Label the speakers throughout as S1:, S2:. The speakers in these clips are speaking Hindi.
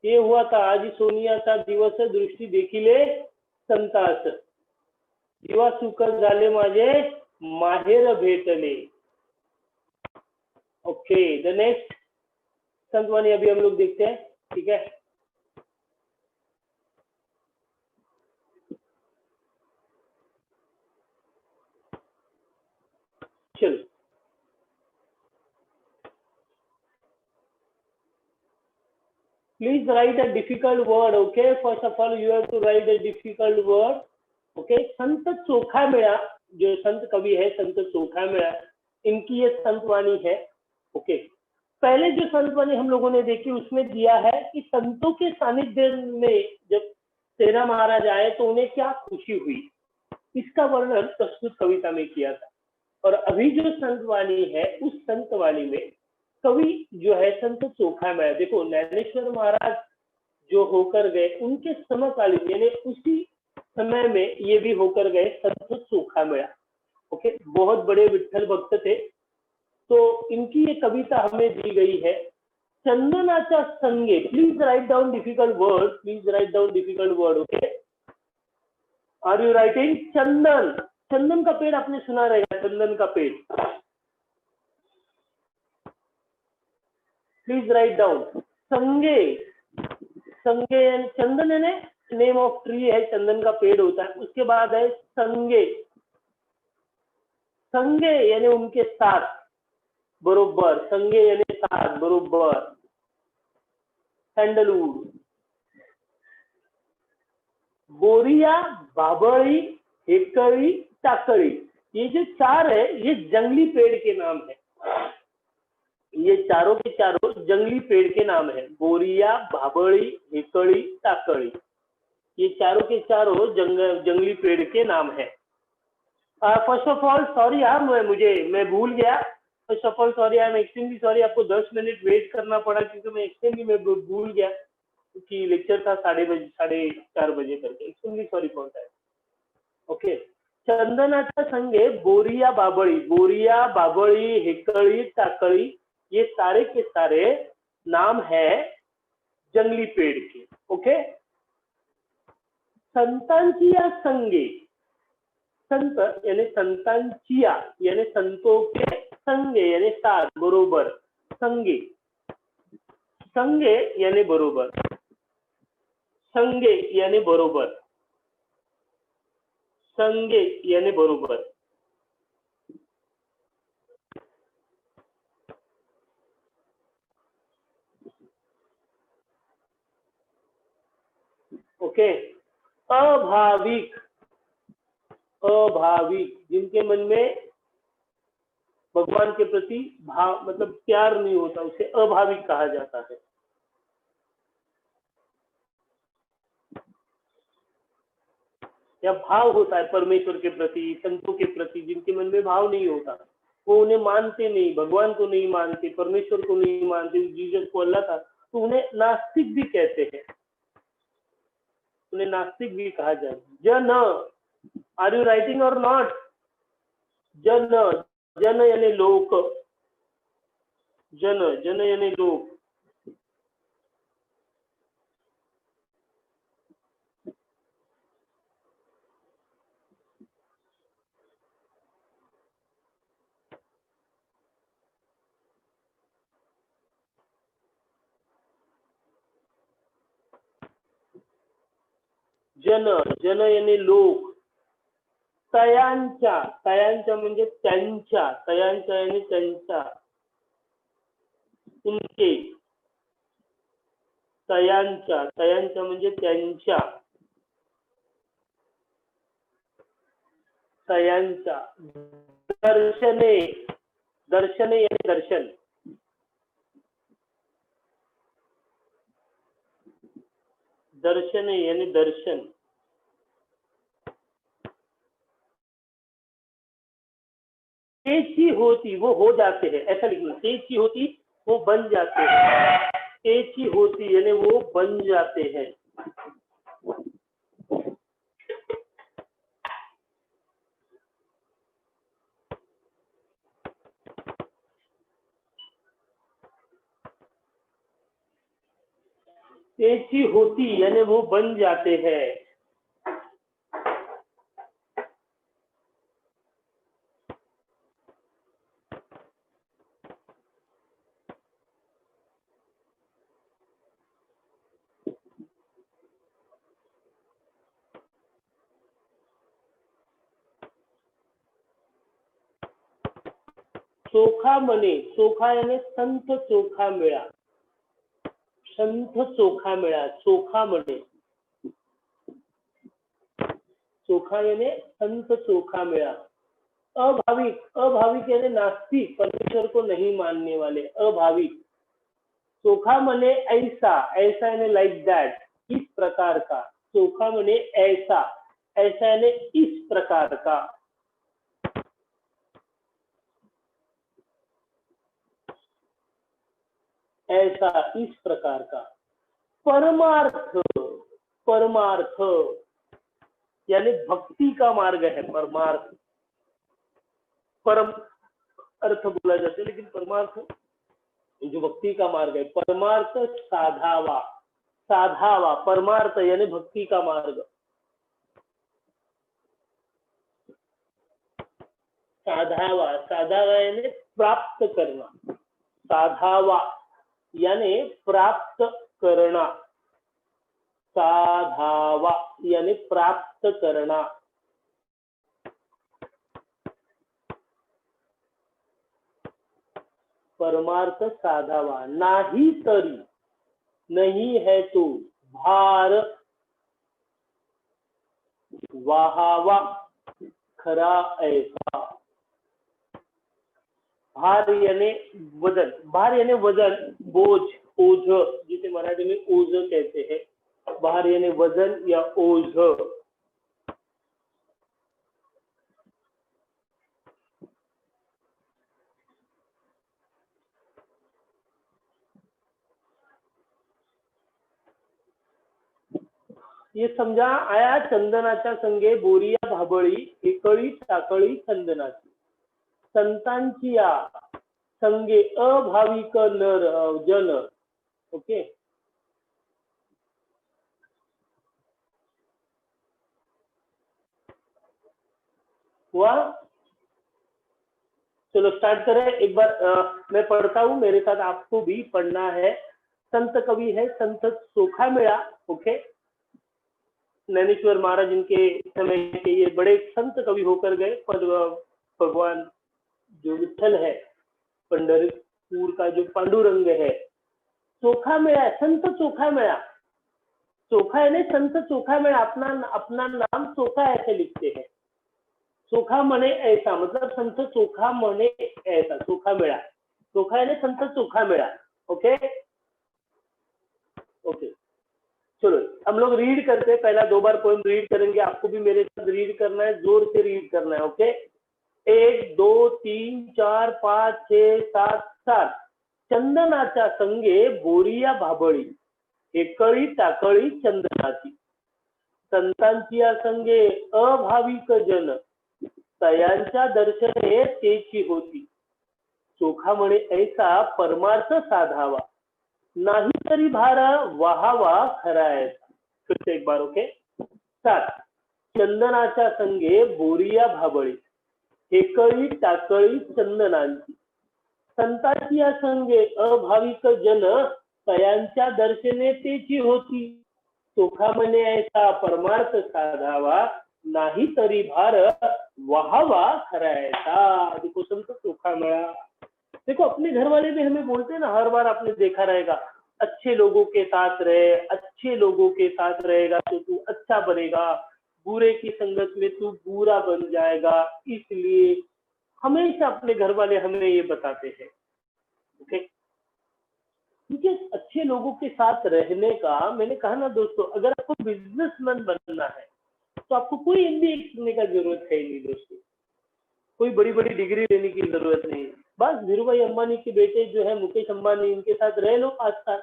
S1: हे हुआ था आजी सोनियाचा दिवस दृष्टी देखिले संतास, दिवा सुकर झाले माझे माहेर भेटले। ओके, द नेक्स्ट संतवाणी अभी हम लोग देखते हैं, ठीक है। चलो, please write a difficult word, okay? First of all, you have to write a difficult word, okay? संत चोखामेळा, जो संत कवि है संत चोखामेळा, इनकी ये संतवाणी है, ओके। पहले जो संतवाणी हम लोगों ने देखी उसमें दिया है कि संतों के सानिध्य में जब सेना महाराज आए तो उन्हें क्या खुशी हुई, इसका वर्णन प्रस्तुत कविता में किया था। और अभी जो संतवाणी है उस संतवाणी में कवि जो है संत चोखामेळा, देखो ज्ञानेश्वर महाराज जो होकर गए उनके समकालीन यानी उसी समय में ये भी होकर गए संत चोखामेळा, ओके। बहुत बड़े विठ्ठल भक्त थे। तो इनकी ये कविता हमें दी गई है, चंदनाचा संगे। Please write down difficult word, please write down difficult word, okay. Are you writing? चंदन, चंदन का पेड़ आपने सुना रहेगा, चंदन का पेड़। Please write down. संगे, संगे चंदन यानी नेम ऑफ ट्री है, चंदन का पेड़ होता है। उसके बाद है संगे, संगे यानी उनके साथ, बरोबर, संगे यानी साथ, बरोबर। सैंडलवुड, बोरिया, बाबळी, हेकड़ी, टाकड़ी, ये जो चार है ये जंगली पेड़ के नाम है। ये चारों के चारों जंगली पेड़ के नाम है, बोरिया, बाबळी, हेकड़ी, टाकड़ी, ये चारों के चारों जंगली पेड़ के नाम है। फर्स्ट ऑफ ऑल सॉरी यार, मैं भूल गया। First of all sorry, I am extremely sorry, आपको 10 मिनट वेट करना पड़ा क्योंकि मैं एक्सट्रीमली मैं भूल गया कि लेक्चर था 4:30 बजे करके। Extremely sorry for that, okay. चंदनाच्या संगे बोरिया, बाबळी, हेकड़ी, टाकड़ी, ये सारे के सारे नाम है जंगली पेड़ के, ओके। संतांची या संगे, संत यानी संतांचिया यानी संतों के, संगे यानी साथ, बरोबर, संगे, संगे यानी बरोबर, संगे यानी बरोबर, संगे यानी बरोबर। ओके। अभाविक, अभाविक, जिनके मन में भगवान के प्रति भाव मतलब प्यार नहीं होता, उसे अभाविक कहा जाता है। या भाव होता है परमेश्वर के प्रति, संतों के प्रति, जिनके मन में भाव नहीं होता, वो उन्हें मानते नहीं, भगवान को नहीं मानते, परमेश्वर को नहीं मानते, जीसस को अल्लाह था, तो उन्हें नास्तिक भी कहते हैं, उन्हें नास्तिक भी कहा जाए। जन, आर यू राइटिंग और नॉट? जन, जन यानी लोक, जन, जन यानी लोक। जन, जन यानी लोक। तयांच्या, तयांच्या म्हणजे त्यांच्या, तयांच्या यानी त्यांच्या, उनके, तयांच्या, तयांच्या म्हणजे त्यांच्या, तयांच्या। दर्शने, दर्शने यानी दर्शन, दर्शने यानी दर्शन। तेजी होती वो हो जाते हैं, ऐसा लिखना। तेजी होती वो बन जाते हैं, तेजी होती यानी वो बन जाते हैं। तेजी होती यानी वो बन जाते हैं। चोखा मने, चोखा यानी संत चोखा मिळा, संत चोखा मिळा, चोखा मने, चोखा यानी संत चोखा मिला। अभाविक, अभाविक यानी नास्तिक, परमेश्वर को नहीं मानने वाले, अभाविक। चोखा मने ऐसा, ऐसा यानी लाइक दैट, इस प्रकार का। चोखा मने ऐसा, ऐसा यानी इस प्रकार का। ऐसा इस प्रकार का। परमार्थ, परमार्थ यानी भक्ति का मार्ग है परमार्थ। परम अर्थ बोला जाता है लेकिन परमार्थ जो भक्ति का मार्ग है। परमार्थ साधावा, साधावा, परमार्थ यानी भक्ति का मार्ग। साधावा, साधावा यानी प्राप्त करना, साधावा यानी प्राप्त करना, साधावा यानी प्राप्त करना। परमार्थ साधावा, नाही तरी, नहीं है तो, भार, वाहावा, खरा ऐसा। भार यानी वजन, भार यानी वजन, बोझ, ओझ, जिसे मराठी में ओझ कहते हैं। भार यानी वजन या ओझ। ये समजा आया चंदनाच्या संगे बोरिया भाबळी, एकळी टाकळी चंदनाची। संतांची या संगे अभाविक नर जन, ओके। हुआ? चलो स्टार्ट करें एक बार। मैं पढ़ता हूँ, मेरे साथ आपको भी पढ़ना है। संत कवि है संत चोखा मिला, ओके। ज्ञानेश्वर महाराज इनके समय के ये बड़े संत कवि होकर गए, पर भगवान जो विठल है, पंढरपुर का जो पांडुरंग है, चोखा मिला, संत चोखा मिला। चोखा यानी संत चोखा मिला, अपना अपना नाम चोखा ऐसे लिखते हैं। चोखा मने ऐसा, मतलब संत चोखा मने ऐसा, चोखा मिला। चोखा यानी संत चोखा मिला, ओके ओके। चलो हम लोग रीड करते हैं, पहला 2 बार पोएम रीड करेंगे, आपको भी मेरे साथ रीड करना है, जोर से रीड करना है, ओके। 1 2 3 4 5 6 7 7। चंदनाच्या संगे बोरिया भाबळी, एकळी टाकळी चंदनाची। संतांची या संगे अभाविक जन, तयांच्या दर्शने तेची होती। चोखा म्हणे ऐसा परमार्थ साधावा, नाही तरी भार वाहावा खरा ऐसा। फिर से एक बार, ओके। 7। चंदनाच्या संगे बोरिया भाबळी, एकळी टाकळी चंदनांची। संतांची या संगे अभाविक जन, तयांच्या दर्शने तेची होती। चोखा म्हणे ऐसा परमार्थ साधावा, नाही तरी भार वाहावा खरा ऐसा। देखो संत चोखा मिला। देखो अपने घर वाले भी हमें बोलते हैं ना, हर बार आपने देखा रहेगा, अच्छे लोगों के साथ रहे, अच्छे लोगों के साथ रहेगा तो तू अच्छा बनेगा, बुरे की संगत में तू बुरा बन जाएगा। इसलिए हमेशा अपने घर वाले हमें ये बताते हैं, ओके। क्योंकि अच्छे लोगों के साथ रहने का, मैंने कहा ना दोस्तों, अगर आपको बिजनेसमैन बनना है तो आपको कोई MBA करने का जरूरत है ही नहीं दोस्तों, कोई बड़ी बड़ी डिग्री लेने की जरूरत नहीं। बस धीरू भाई अंबानी के बेटे जो है मुकेश अंबानी, इनके साथ रह लो 5 साल,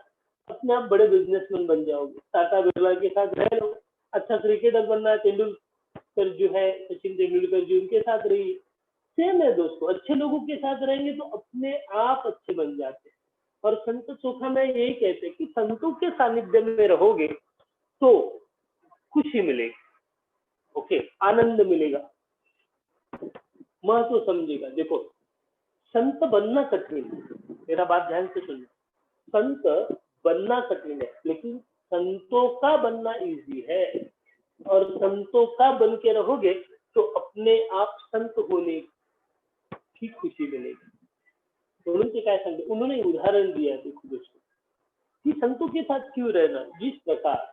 S1: अपने आप बड़े बिजनेसमैन बन जाओगे। टाटा बिरला के साथ रह लो। अच्छा क्रिकेटर बनना है, तेंदुलकर जो है, सचिन तेंदुलकर जी, उनके साथ रहिए। सेम है दोस्तों, अच्छे लोगों के साथ रहेंगे तो अपने आप अच्छे बन जाते हैं। और संत चोखा में यही कहते हैं कि संतों के सानिध्य में रहोगे तो खुशी मिलेगी, ओके, आनंद मिलेगा, महत्व समझेगा। देखो, संत बनना कठिन है, मेरा बात ध्यान से सुनना, संत बनना कठिन है, लेकिन संतों का बनना इजी है। और संतों का बन के रहोगे तो अपने आप संत होने की खुशी मिलेगी। उन्होंने क्या समझे, उन्होंने उदाहरण दिया देखो दोस्तों कि संतों के साथ क्यों रहना। जिस प्रकार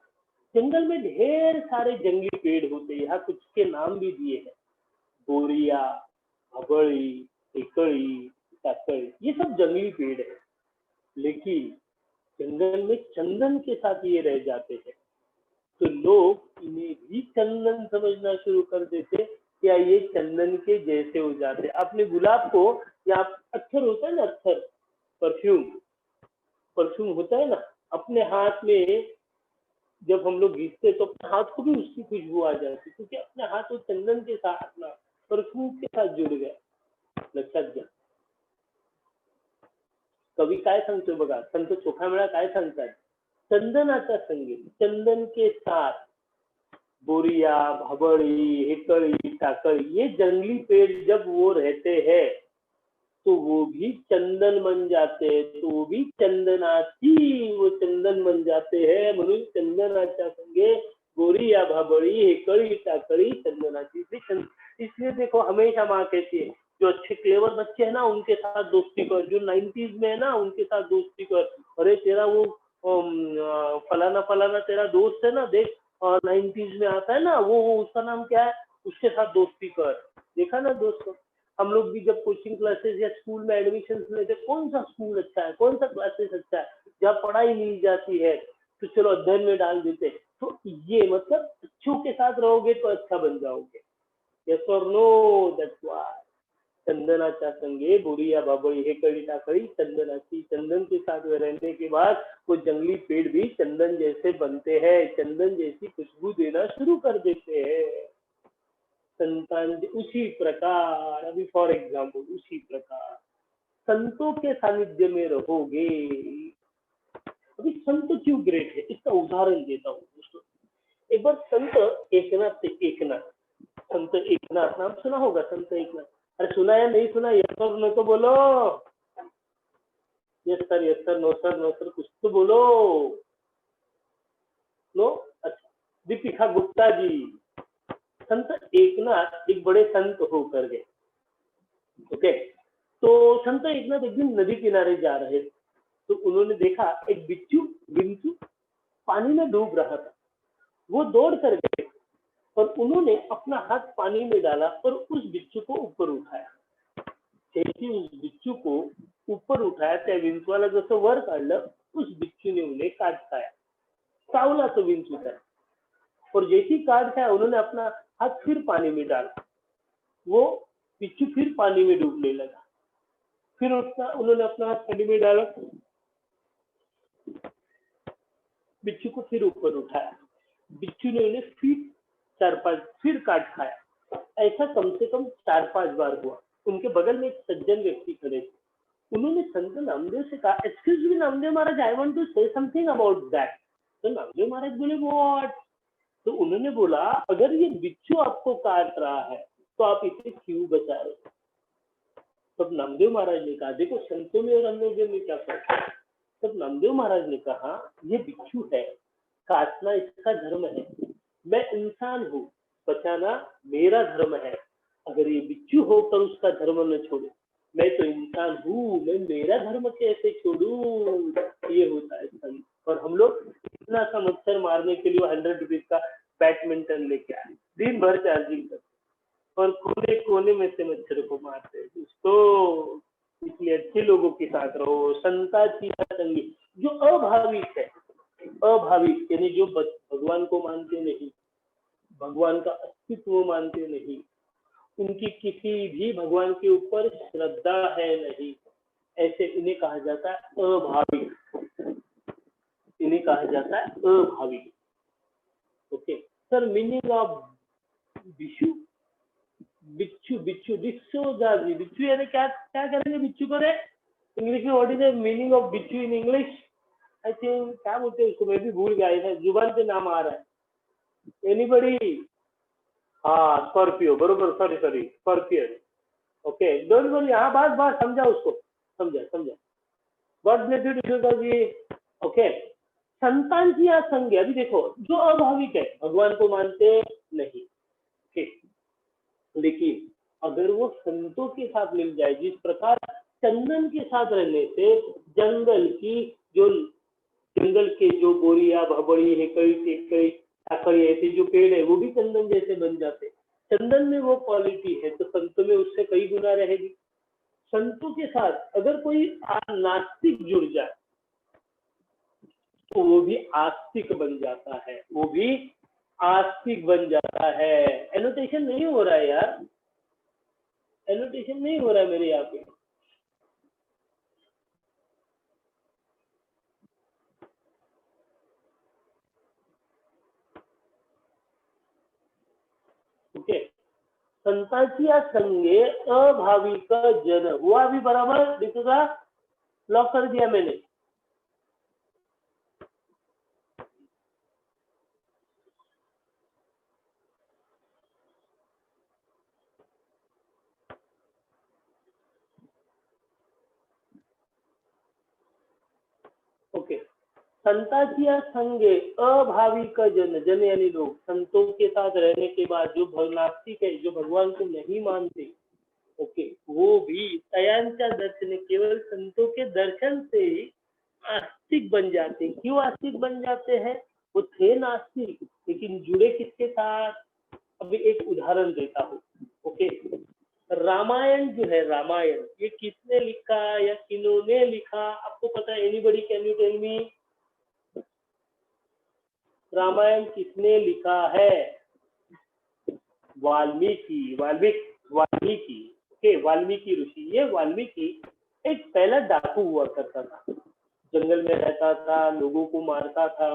S1: जंगल में ढेर सारे जंगली पेड़ होते हैं, यहाँ कुछ के नाम भी दिए हैं, बोरिया, हबड़ी, एकड़ी, टाकड़ी, ये सब जंगली पेड़ है, लेकिन जंगल में चंदन के साथ ये रह जाते हैं तो लोग इन्हें भी चंदन समझना शुरू कर देते, क्या ये चंदन के जैसे हो जाते। आपने गुलाब को, या अत्थर होता है ना, अत्थर परफ्यूम, परफ्यूम होता है ना, अपने हाथ में जब हम लोग घीसते तो अपने हाथ को भी उसकी खुशबू आ जाती, क्योंकि अपने हाथ वो चंदन के साथ, अपना परफ्यूम के साथ जुड़ गया। लक्षात घ्या। कवी काय सांगतोय बघा, संत चोखामेळा काय सांगतात, चंदनाचा संगीत, चंदन के साथ बोरिया, भाबड़ी, हेकड़ी, टाकड़ी, ये जंगली पेड़ जब वो रहते हैं तो वो भी चंदन बन जाते हैं, तो वो भी चंदनाची, वो चंदन बन जाते हैं, म्हणून चंदनाच्या संगे बोरिया, भाबड़ी, हेकड़ी, टाकड़ी, चंदनाची। इसलिए देखो हमेशा माँ कहती है जो अच्छे क्लेवर बच्चे हैं ना उनके साथ दोस्ती कर, जो 90s में है ना उनके साथ दोस्ती कर। अरे तेरा वो फलाना फलाना तेरा दोस्त है ना, देख 90s में आता है ना, वो उसका नाम क्या है, उसके साथ दोस्ती कर। देखा ना दोस्तों, हम लोग भी जब कोचिंग क्लासेस या स्कूल में एडमिशन लेते, कौन सा स्कूल अच्छा है, कौन सा क्लासेस अच्छा है, जहाँ पढ़ाई मिल जाती है तो चलो अध्ययन में डाल देते। तो ये मतलब अच्छों के साथ रहोगे तो अच्छा बन जाओगे। यस और नो, दैट्स व्हाई चंदनाच्या संगे बोरिया, भाबड़ी, हेकड़ी, टाकड़ी, चंदनाची, चंदन के साथ में रहने के बाद वो जंगली पेड़ भी चंदन जैसे बनते हैं, चंदन जैसी खुशबू देना शुरू कर देते हैं। संतान उसी प्रकार, अभी फॉर एग्जाम्पल, उसी प्रकार संतों के सानिध्य में रहोगे। अभी संत क्यों ग्रेट है, इसका उदाहरण देता हूँ दोस्तों। एक बार संत एकनाथ थे, एकनाथ, संत एकनाथ नाम सुना होगा, संत एकनाथ। अरे सुना या नहीं सुना, यस सर नो तो बोलो, yes sir, yes sir, no sir, no sir, कुछ तो बोलो। नो, अच्छा, दीपिका गुप्ता जी। संत एकनाथ एक बड़े संत होकर गए, ओके। तो संत एकनाथ एक दिन नदी किनारे जा रहे थे तो उन्होंने देखा एक बिच्छू पानी में डूब रहा था। वो दौड़ कर गए और उन्होंने अपना हाथ पानी में डाला और उस बिच्छू को ऊपर उठाया। जैसे उस बिच्छू को ऊपर उठाया त्या विंचवाला जसं वर काढलं, उस बिच्छूने उन्हें काट खाया, चावला तो विंचू था। और जैसी काट खाया उन्होंने अपना हाथ फिर पानी में डाला, वो बिच्छू फिर पानी में डूबने लगा। फिर उन्होंने अपना हाथ पानी में डाला, बिच्छू को फिर ऊपर उठाया, बिच्छू ने उन्हें फिर काट खाया। ऐसा कम से कम 4-5 बार हुआ। उनके बगल में एक सज्जन व्यक्ति खड़े थे, उन्होंने संत नामदेव से कहा, excuse me Namdev Maharaj, I want to say something about that. तो नामदेव महाराज बोले व्हाट। तो उन्होंने बोला, अगर ये बिच्छू आपको काट रहा है तो आप इसे क्यों बचा रहे हो। तब नामदेव महाराज ने कहा, देखो संतों में और हम लोगों में क्या फर्क है। तब नामदेव महाराज ने कहा, ये बिच्छू है, काटना इसका धर्म है, मैं इंसान हूँ, बचाना मेरा धर्म है। अगर ये बिच्छू होकर उसका धर्म न छोड़े, मैं तो इंसान हूँ, मैं मेरा धर्म कैसे छोड़ू। ये होता है संत। और हम लोग इतना सा मच्छर मारने के लिए 100 रुपीज का बैडमिंटन लेके आए, दिन भर चार्जिंग करते और कोने कोने में से मच्छर को मारते हैं दोस्तों। इसलिए अच्छे लोगों के साथ रहो, संताची संगी। जो अभाविक है, अभाविक यानी जो भगवान को मानते नहीं, भगवान का अस्तित्व मानते नहीं, उनकी किसी भी भगवान के ऊपर श्रद्धा है नहीं, ऐसे इन्हें कहा जाता है अभाविक, इन्हें कहा जाता है अभाविक। ओके सर, मीनिंग ऑफ बिच्छू, बिच्छू बिच्छू बिच्छू यानी क्या क्या करेंगे बिच्छू को रे। इंग्लिश में what is the meaning of बिच्छू इन इंग्लिश? आई थिंक क्या बोलते हैं उसको, मैं भी भूल गया था, जुबान पे नाम आ रहा है। एनीबडी? हाँ स्कॉर्पियो, बरोबर, sorry sorry scorpion. Okay don't worry, हाँ बस बस समझा उसको, समझा समझा। गॉड ब्लेस यू टिशुका जी। ओके, संतान की आसंग, अभी देखो जो अभाविक है भगवान को मानते नहीं, ठीक, लेकिन अगर वो संतों के साथ मिल जाए, जिस प्रकार चंदन के साथ रहने से जंगल की जो जंगल के जो बोरिया भबड़ी है, कई टेकड़ी टाकड़ी ऐसे जो पेड़ है वो भी चंदन जैसे बन जाते। चंदन में वो क्वालिटी है तो संतों में उससे कई गुना रहेगी। संतों के साथ अगर कोई नास्तिक जुड़ जाए तो वो भी आस्तिक बन जाता है, वो भी आस्तिक बन जाता है। एनोटेशन नहीं हो रहा है यार, एनोटेशन नहीं हो रहा है मेरे यहाँ पे। ओके, संताची या संगे अभाविक जन हुआ भी बराबर दिखेगा, लॉक कर दिया मैंने। ओके, संताची या संगे अभाविक जन, जन यानी लोग, संतों के साथ रहने के बाद जो नास्तिक है, जो भगवान को नहीं मानते, ओके, वो भी तयांच्या दर्शन, केवल संतों के दर्शन से ही आस्तिक बन जाते हैं। क्यों आस्तिक बन जाते हैं? वो थे नास्तिक लेकिन जुड़े किसके साथ? अभी एक उदाहरण देता हूँ। ओके, रामायण जो है, रामायण ये किसने लिखा या किन्होंने लिखा आपको पता है? Anybody can you tell me? Ramayana किसने लिखा है? वाल्मीकि, वाल्मीकि। ओके, वाल्मीकि ऋषि। ये वाल्मीकि एक पहला डाकू हुआ करता था, जंगल में रहता था, लोगों को मारता था।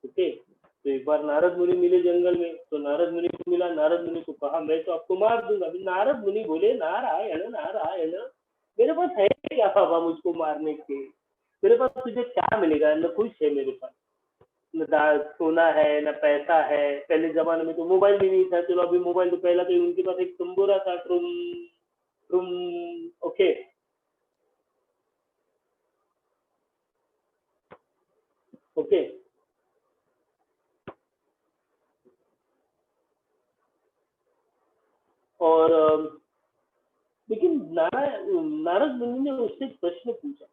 S1: ओके, तो एक बार नारद मुनि मिले जंगल में, तो नारद मुनि को मिला, नारद मुनि को कहा मैं तो आपको मार दूंगा। नारद मुनि बोले नारायण नारायण, मेरे पास है क्या बाबा मुझको मारने के? मेरे पास तुझे क्या मिलेगा? न कुछ है मेरे पास, न सोना है न पैसा है। पहले जमाने में तो मोबाइल भी नहीं था, चलो अभी मोबाइल तो पहला तो उनके पास एक तंबूरा था, ट्रुम ट्रुम। ओके, ओके, और लेकिन नारद मुनि ने उससे प्रश्न पूछा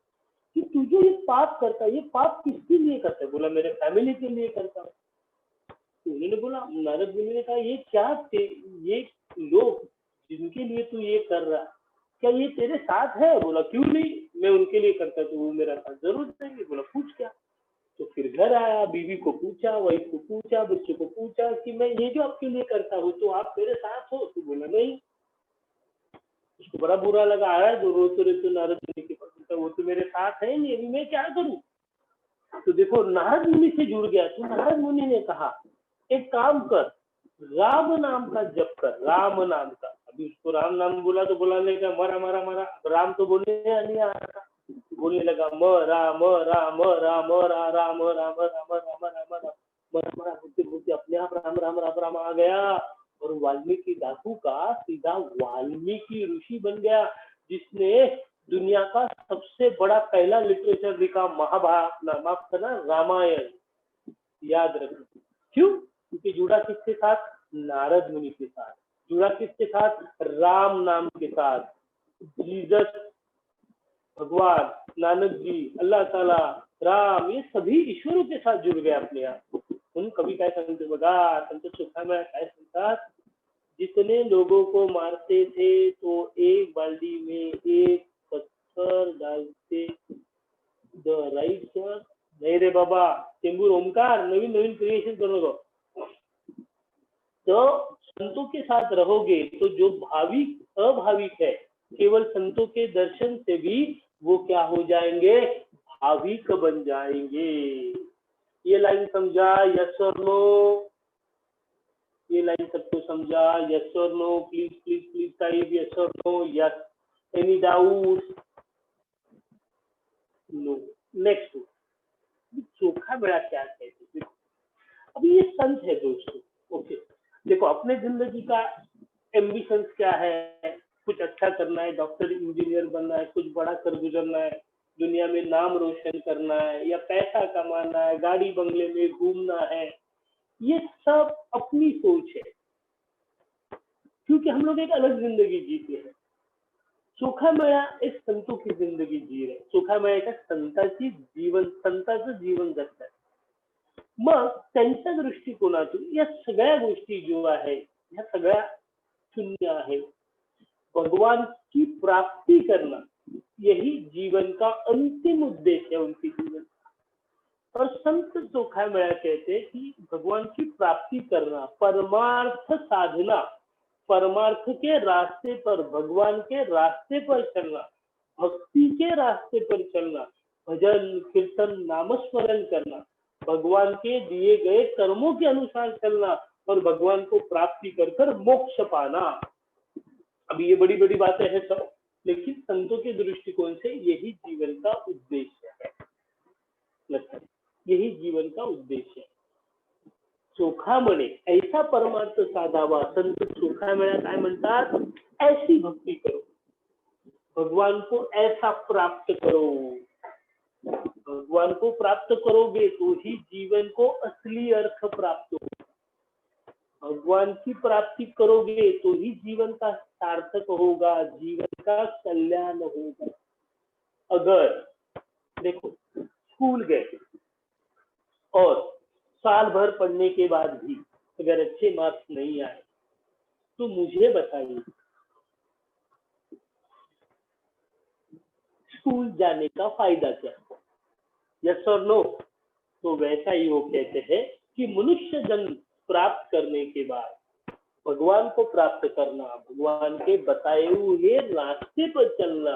S1: कि तू जो ये पाप करता है, ये पाप किसके लिए करता है? बोला मेरे फैमिली के लिए करता हूँ। तो उन्होंने बोला, नारद मुनि ने कहा ये क्या ये लोग जिनके लिए तू ये कर रहा, क्या ये तेरे साथ है? बोला क्यों नहीं, मैं उनके लिए करता तो वो मेरा साथ जरूर देंगे। बोला पूछ क्या? तो फिर घर आया, बीवी को पूछा, वाइफ को पूछा, बच्चों को पूछा कि मैं ये जो आपके लिए करता हूँ तो आप मेरे साथ हो? तो बोला नहीं। उसको बड़ा बुरा लगा, आया जो रोते रोते नारद मुनि के पास, वो तो मेरे साथ है नहीं, अभी मैं क्या करूं? तो देखो नारद मुनि से जुड़ गया। तो नारद मुनि ने कहा एक काम कर, राम नाम का जप कर, राम नाम का। अभी उसको राम नाम बोला तो बोलाने का मरा मरा मरा, राम तो बोलने नहीं आ रहा था, बोलने लगा म राम राम राम रा राम राम राम राम राम राम, मरा मरा बोलते बोलते अपने आप राम राम राम राम आ गया। और वाल्मीकि डाकू का सीधा वाल्मीकि ऋषि बन गया, जिसने दुनिया का सबसे बड़ा पहला लिटरेचर लिखा, महाभारत, माफ करना, रामायण। याद रखना क्यों? क्योंकि जुड़ा किसके साथ? नारद मुनि के साथ। जुड़ा किसके साथ? राम नाम के साथ। जीसस, भगवान, नानक जी, अल्लाह ताला, राम, ये सभी ईश्वरों के साथ जुड़ गए अपने आप। उन कभी काय सांगते बघा, संत सुखामय काय सांगतात, जितने लोगों को मारते थे तो एक बाल्टी में एक पत्थर डालते। The right sir? नहीं रे बाबा, चेंबूर ओमकार नवीन नवीन क्रिएशन करो। तो संतों के साथ रहोगे तो जो भाविक अभाविक है, केवल संतों के दर्शन से भी वो क्या हो जाएंगे? भाविक बन जाएंगे। ये लाइन समझा? यस और नो? ये लाइन सबको समझा? यस और no? Please please please type yes और no. Yes, any doubt? No. Next, चोखा मेरा क्या कहते हैं? देखो, अभी ये संत है दोस्तों, ओके। देखो अपने जिंदगी का एम्बिशन क्या है? कुछ अच्छा करना है, डॉक्टर इंजीनियर बनना है, कुछ बड़ा कर गुजरना है, दुनिया में नाम रोशन करना है, या पैसा कमाना है, गाड़ी बंगले में घूमना है। ये सब अपनी सोच है, क्योंकि हम लोग एक अलग जिंदगी जीते हैं। चोखा मेळा एक संतों की जिंदगी जी रहे, चोखा मेळा एका संताचं जीवन जगतात. मग त्यांच्या दृष्टिकोनातून या सगळ्या गोष्टी जो आहे, ह्या सगळ्या शून्य आहे. भगवान की प्राप्ति करना, यही जीवन का अंतिम उद्देश्य है उनके जीवन का। और संत चोखा मेळा कहते हैं कि भगवान की प्राप्ति करना, परमार्थ साधना, परमार्थ के रास्ते पर, भगवान के रास्ते पर चलना, भक्ति के रास्ते पर चलना, भजन कीर्तन नामस्मरण करना, भगवान के दिए गए कर्मों के अनुसार चलना और भगवान को प्राप्ति कर कर मोक्ष पाना। अभी ये बड़ी बड़ी बातें हैं सब, लेकिन संतों के दृष्टिकोण से यही जीवन का उद्देश्य है, यही जीवन का उद्देश्य है। चोखा म्हणे ऐसा परमार्थ साधावा, संत चोखा मेळा काय म्हणतात? ऐसी भक्ति करो, भगवान को ऐसा प्राप्त करो। भगवान को प्राप्त करोगे तो ही जीवन को असली अर्थ प्राप्त होगा। भगवान की प्राप्ति करोगे तो ही जीवन का सार्थक होगा, जीवन का कल्याण होगा। अगर देखो स्कूल गए और साल भर पढ़ने के बाद भी अगर अच्छे मार्क्स नहीं आए, तो मुझे बताइए स्कूल जाने का फायदा क्या? यस और नो? तो वैसा ही वो कहते हैं कि मनुष्य जन्म प्राप्त करने के बाद भगवान को प्राप्त करना, भगवान के बताए हुए रास्ते पर चलना,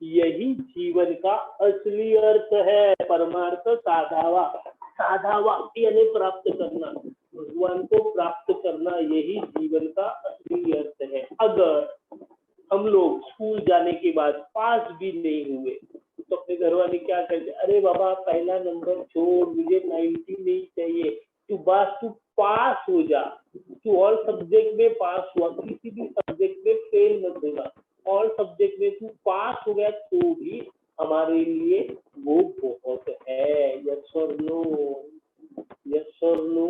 S1: यही जीवन का असली अर्थ है। परमार्थ साधावा, साधावा यानी प्राप्त करना, भगवान को प्राप्त करना, यही जीवन का असली अर्थ है। अगर हम लोग स्कूल जाने के बाद पास भी नहीं हुए तो अपने घर वाले क्या कहते? अरे बाबा पहला नंबर छोड़, मुझे 90 नहीं चाहिए, तू बस तू पास हो जा, तू ऑल सब्जेक्ट में पास हुआ, किसी भी सब्जेक्ट में फेल मत होगा, ऑल सब्जेक्ट में तू पास हो गया तो भी हमारे लिए वो बहुत है। यस और नो? यस और नो?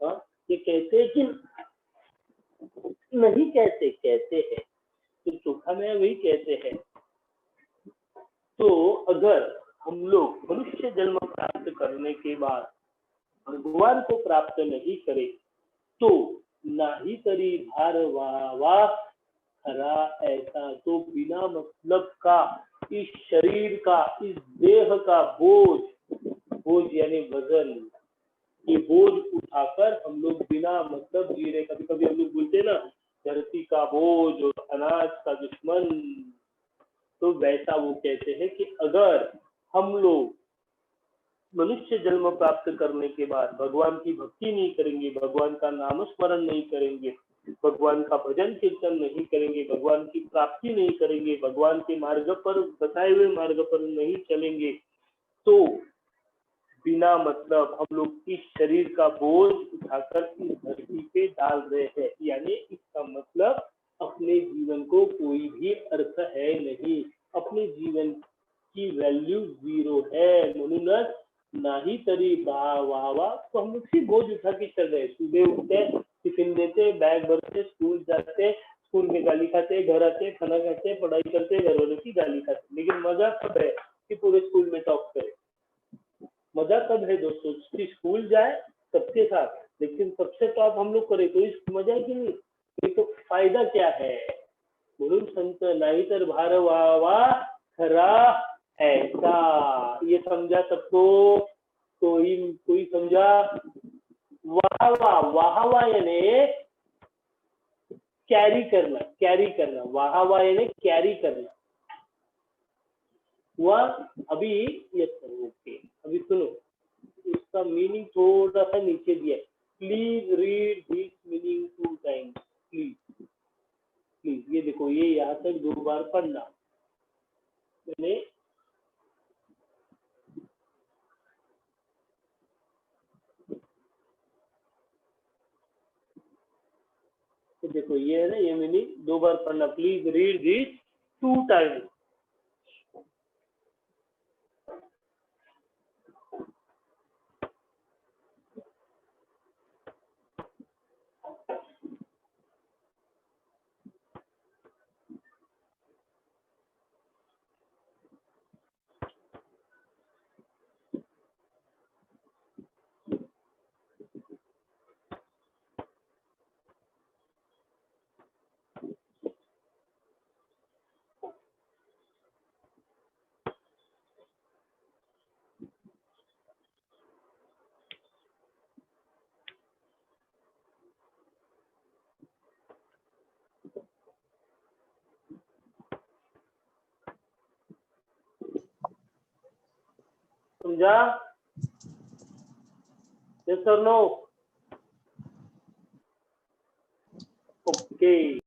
S1: हाँ, ये कहते हैं कि नहीं कहते? कहते हैं। तो चोखा में वही कहते हैं। तो अगर हम लोग मनुष्य जन्म प्राप्त करने के बाद भगवान को प्राप्त नहीं करें, तो नाही तरी भार वाहवा खरा ऐसा, तो बिना मतलब का इस शरीर का, इस देह का बोझ, बोझ यानी वजन, ये बोझ उठाकर हम लोग बिना मतलब जी रहे। कभी कभी हम लोग बोलते ना, धरती का बोझ और अनाज का दुश्मन। तो वैसा वो कहते हैं कि अगर हम लोग मनुष्य जन्म प्राप्त करने के बाद भगवान की भक्ति नहीं करेंगे, भगवान का नाम स्मरण नहीं करेंगे, भगवान का भजन कीर्तन नहीं करेंगे, भगवान की प्राप्ति नहीं करेंगे, भगवान के मार्ग पर, बताए हुए मार्ग पर नहीं चलेंगे, तो बिना मतलब हम लोग इस शरीर का बोझ उठाकर इस धरती पे डाल रहे हैं। यानी इसका मतलब अपने जीवन को कोई भी अर्थ है नहीं, अपने जीवन की वैल्यू जीरो है। म्हणूनच नाही तरी वाहवा, तो हम लोग सिर्फ बोझ उठा के चल रहे। सुबह उठते, टिफिन देते, बैग भरते, स्कूल जाते, स्कूल में गाली खाते, घर आते, खाना खाते, पढ़ाई करते, घर वालों की गाली खाते। लेकिन मजा कब है कि पूरे स्कूल में टॉप करे? मजा कब है दोस्तों? कि स्कूल जाए सबके साथ, लेकिन सबसे टॉप हम लोग करें, तो इस मजा की नहीं, तो फायदा क्या है? म्हणून संत नाही तर भार वाहवा खरा ऐसा, ये समझा सबको? कोई समझा? वाहवा, वाहवा यानी कैरी करना, कैरी करना, वाहवा यानी कैरी करना। वह अभी यस ओके, अभी सुनो, इसका मीनिंग थोड़ा सा नीचे दिया है। Please read this meaning 2 times, please please. ये देखो, ये यहाँ तक 2 बार पढ़ना। मैंने देखो ये है ना, ये मीनिंग 2 बार पढ़ना। Please read this 2 times. समझा? यस और no? Okay.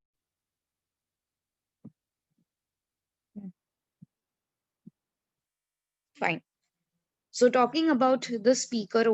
S2: Fine. So talking about the speaker